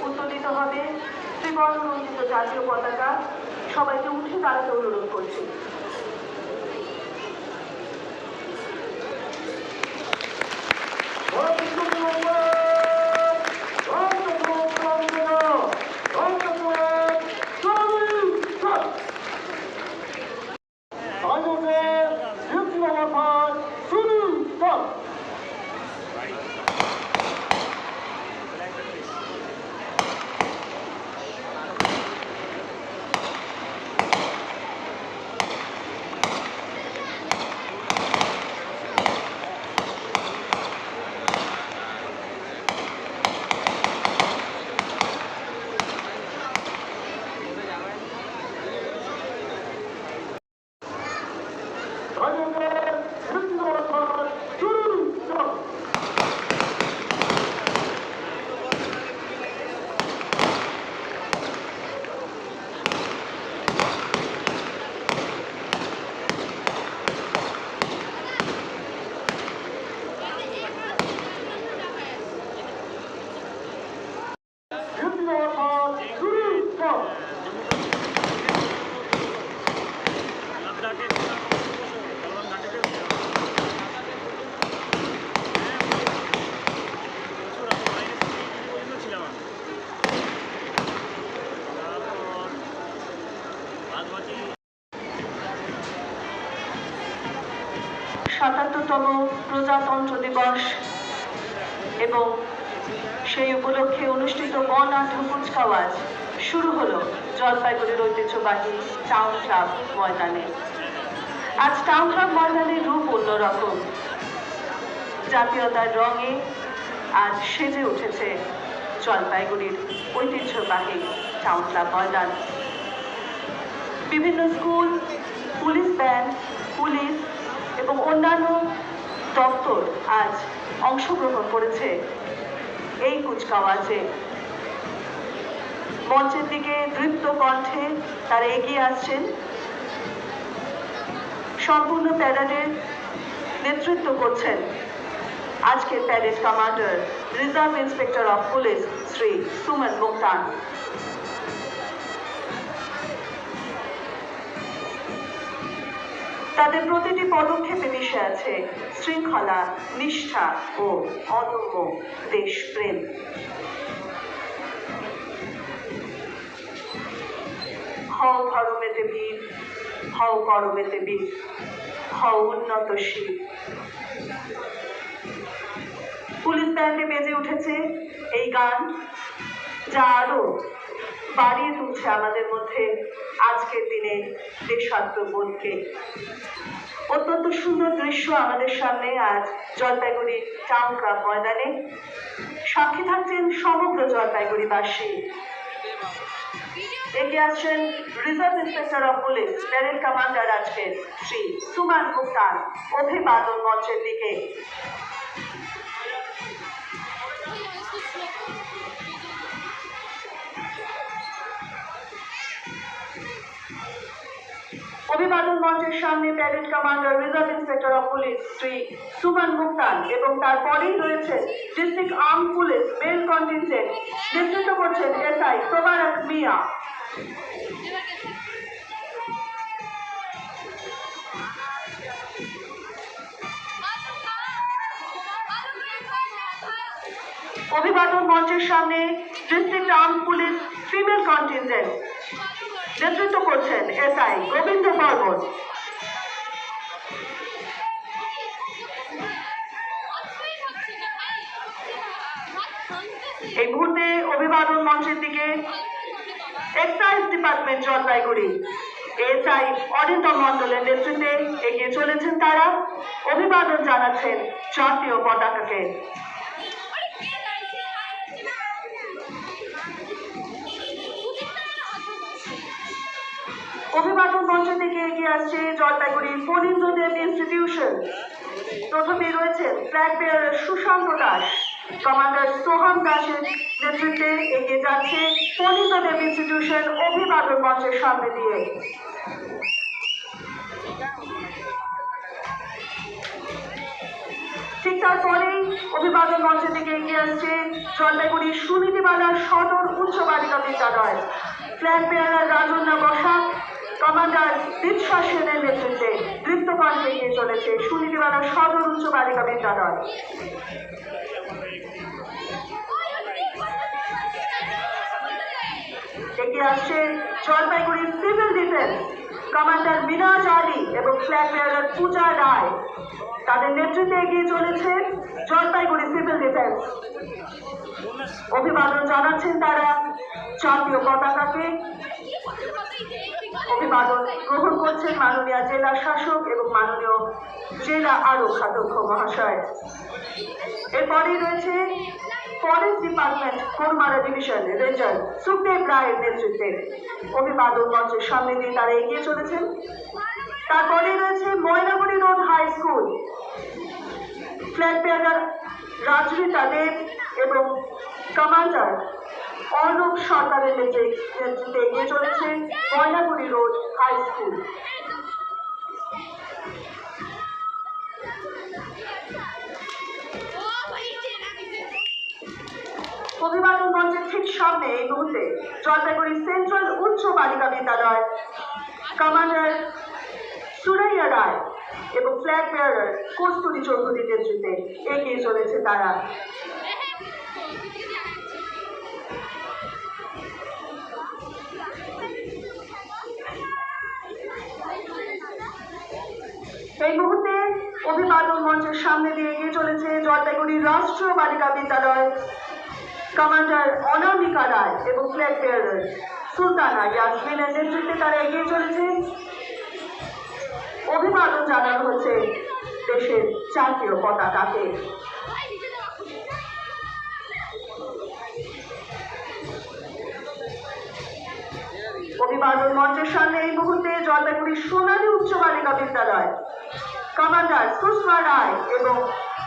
উত্তোলিত হবে ত্রিবর্ণ রঞ্জিত জাতীয় পতাকা। সবাইকে উঠে দাঁড়াতে অনুরোধ করছি। তম প্রজাতন্ত্র দিবস এবং সেই উপলক্ষে অনুষ্ঠিত বর্ণাঢ্য কুচকাওয়াজ শুরু হলো জলপাইগুড়ির ঐতিহ্যবাহী টাউন ক্লাব ময়দানে। আজ টাউন ক্লাব ময়দানের রূপ অন্যরকম। জাতীয়তার রঙে আজ সেজে উঠেছে জলপাইগুড়ির ঐতিহ্যবাহী টাউন ক্লাব ময়দান। বিভিন্ন স্কুল, পুলিশ ব্যান্ড, পুলিশ এবং অন্যান্য দপ্তর আজ অংশগ্রহণ করেছে এই কুচকাওয়াজে। মঞ্চের দিকে দৃপ্ত কণ্ঠে তারা এগিয়ে আসছেন। সম্পূর্ণ প্যারেডের নেতৃত্ব করছেন আজকের parade commander reserve inspector of police Shri Suman Muktan. তাদের প্রতিটি পদক্ষেপে মিশে আছে শৃঙ্খলা, নিষ্ঠা ও অদম্য দেশপ্রেম। হও ধর্মেতে বীর, হও করমেতে বীর, হও উন্নতশীল। পুলিশ ব্যান্ডে বেজে উঠেছে এই গান, যা আরো বাড়িয়ে তুলছে আমাদের মধ্যে আজকের দিনে দেশাত্মবোধকে। অত্যন্ত সুন্দর দৃশ্য আমাদের সামনে আজ জলপাইগুড়ি টাউন ক্লাব ময়দানে। সাক্ষী থাকছেন সমগ্র জলপাইগুড়িবাসী। এগিয়ে আসছেন reserve inspector of police parade commander আজকের শ্রী সুমন মুক্তান। অভিবাদন মঞ্চের দিকে। অভিবাদন মঞ্চের সামনে parade commander reserve inspector of police Shri Suman Muktan এবং তারপরেই রয়েছে district arm police male contingent, নেতৃত্ব করছেন এসআই তোবারক মিয়া। অভিবাদন মঞ্চের সামনে district arm police female contingent, নেতৃত্ব করছেন এসআই গোবিন্দ বর্মন। এই মুহূর্তে অভিবাদন মঞ্চের দিকে excise department Jalpaiguri SI Arindam মণ্ডলের নেতৃত্বে এগিয়ে চলেছেন। তারা অভিবাদন জানাচ্ছেন জাতীয় পতাকাকে। অভিবাদন মঞ্চ থেকে এগিয়ে আসছে জলপাইগুড়ি ফণীন্দ্রদেব ইনস্টিটিউশন। প্রথমে রয়েছেন ফ্ল্যাগ বেয়ারার সুশান্ত দাস, কমান্ডার সোহাম দাসের নেতৃত্বে এগিয়ে যাচ্ছে ফণীন্দ্রদেব ইনস্টিটিউশন অভিবাদন মঞ্চের সামনে দিয়ে। তারপরেই অভিবাদন মঞ্চে থেকে এগিয়ে আসছে জলপাইগুড়ি সুনীতিবালা সদর উচ্চ বালিকা বিদ্যালয়। ফ্ল্যাগ বেয়ারার রাজন্যা বসাক কমান্ডার দীপশা সেনের নেতৃত্বে দৃপ্তকণ্ঠে এগিয়ে চলেছে সুনীতিবালা সদর উচ্চ বালিকা বিদ্যালয়। এগিয়ে আসছে জলপাইগুড়ি সিভিল ডিফেন্স কমান্ডার মিনাজ আলী এবং ফ্ল্যাগ বেয়ারার পূজা রায়। তাদের নেতৃত্বে এগিয়ে চলেছে জলপাইগুড়ি সিভিল ডিফেন্স। অভিবাদন জানাচ্ছেন তারা জাতীয় পতাকাকে। অভিবাদন গ্রহণ করছেন মাননীয় জেলা শাসক এবং মাননীয় জেলা আরক্ষাধ্যক্ষ মহাশয়। এরপরেই রয়েছে forest department Gorumara division ranger Sukhdev রায়ের নেতৃত্বে অভিবাদন মঞ্চের সামনে দিয়ে তারা এগিয়ে চলেছেন। তারপরেই রয়েছে Maynaguri road high school flag bearer Rajrita Deb এবং কমান্ডার অর্ণব সরকারের নেতৃত্বে এগিয়ে চলেছে ময়নাগুড়ি রোড হাই স্কুল। অভিবাদন মঞ্চের ঠিক সামনে এই মুহূর্তে জলপাইগুড়ি সেন্ট্রাল উচ্চ বালিকা বিদ্যালয় কমান্ডার সুরাইয়া রায় এবং ফ্ল্যাগ বেয়ারার কস্তুরী চৌধুরীর নেতৃত্বে এগিয়ে চলেছে তারা। এই মুহূর্তে অভিবাদন মঞ্চের সামনে দিয়ে এগিয়ে চলেছে জলপাইগুড়ি রাষ্ট্রীয় বালিকা বিদ্যালয় কমান্ডার অনামিকা রায় এবং ফ্ল্যাগ বেয়ারার সুলতানা ইয়াসমিনের নেতৃত্বে তারা এগিয়ে চলেছে। অভিবাদন জানানো হচ্ছে দেশের জাতীয় পতাকাকে। অভিবাদন মঞ্চের সামনে এই মুহূর্তে জলপাইগুড়ি সোনালী উচ্চ বালিকা বিদ্যালয় কমান্ডার সুষমা রায় এবং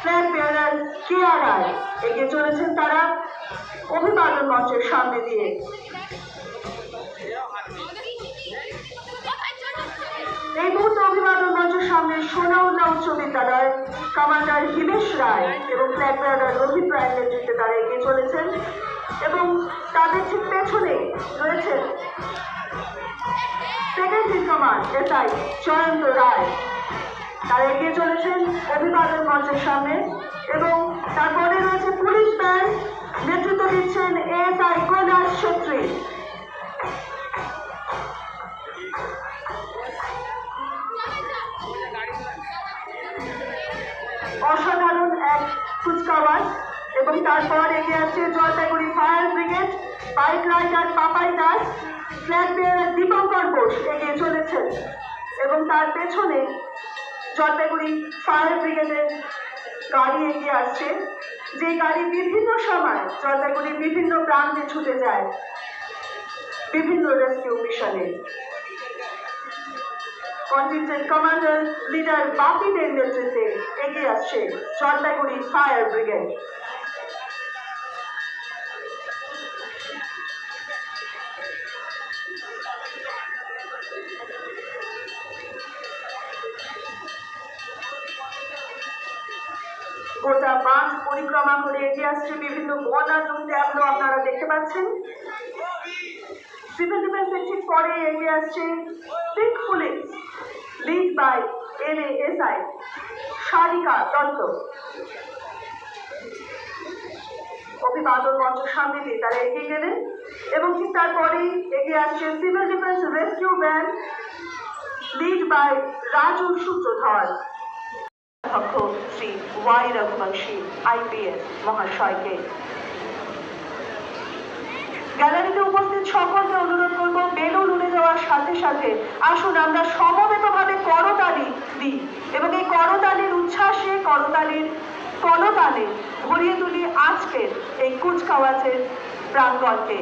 ফ্ল্যাগ বেয়ারার কেয়া রায় এগিয়ে চলেছেন তারা অভিবাদন মঞ্চের সামনে দিয়ে। এই মুহূর্তে অভিবাদন মঞ্চের সামনে সোনাউল্লাহ উচ্চ বিদ্যালয় কমান্ডার হিমেশ রায় এবং ফ্ল্যাগ বেয়ারার রোহিত রায়ের নেতৃত্বে তারা এগিয়ে চলেছেন এবং তাদের ঠিক পেছনে রয়েছেন second in command SI Jayanta Roy. তারা এগিয়ে চলেছেন অভিবাদন মঞ্চের সামনে এবং তারপরে রয়েছে পুলিশ ব্যান্ড, নেতৃত্ব দিচ্ছেন এসআই কৈলাস ছেত্রী। অসাধারণ এক কুচকাওয়াজ এবং তারপর এগিয়ে আসছে Jalpaiguri fire brigade bike rider Papai Das flag bearer Dipankar Bose এগিয়ে চলেছেন এবং তার পেছনে জলপাইগুড়ি ফায়ার ব্রিগেডের গাড়ি এগিয়ে আসছে, যে গাড়ি বিভিন্ন সময় জলপাইগুড়ির বিভিন্ন প্রান্তে ছুটে যায় বিভিন্ন রেস্কিউ মিশনে। কন্টিনজেন্ট কমান্ডার লিডার বাপিদের নেতৃত্বে এগিয়ে আসছে জলপাইগুড়ি ফায়ার ব্রিগেড। গোটা মাঠ পরিক্রমা করে এগিয়ে আসছে বিভিন্ন বর্ডার এবং ট্যাবলো আপনারা দেখতে পাচ্ছেন। সিভিল ডিফেন্সের ঠিক পরে এগিয়ে আসছে সিক police led by NASI Sarika Dutta. অভিবাদন মঞ্চের সামনে দিয়ে তারা এগিয়ে গেলেন এবং ঠিক তারপরেই এগিয়ে আসছে civil defence rescue band led by Raju Sutradhar অধ্যক্ষ শ্রী ওয়াই রঘুবংশী আইপিএস মহাশয়কে। গ্যালারিতে উপস্থিত সকলকে অনুরোধ করব বেলুন উড়ে যাওয়ার সাথে সাথে আসুন আমরা সমবেতভাবে করতালি দিই এবং এই করতালির উচ্ছ্বাসে করতালির কলতালে ভরিয়ে তুলি আজকের এই কুচকাওয়াজের প্রাঙ্গণকে।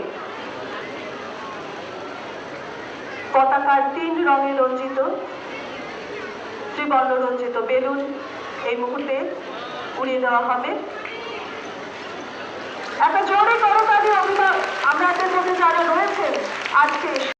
পতাকার 3 রঙে রঞ্জিত ত্রিবর্ণ রঞ্জিত বেলুন এই মুহূর্তে উড়িয়ে দেওয়া হবে। একটা জোরে করতালি আপনাদের মধ্যে যারা রয়েছেন আজকে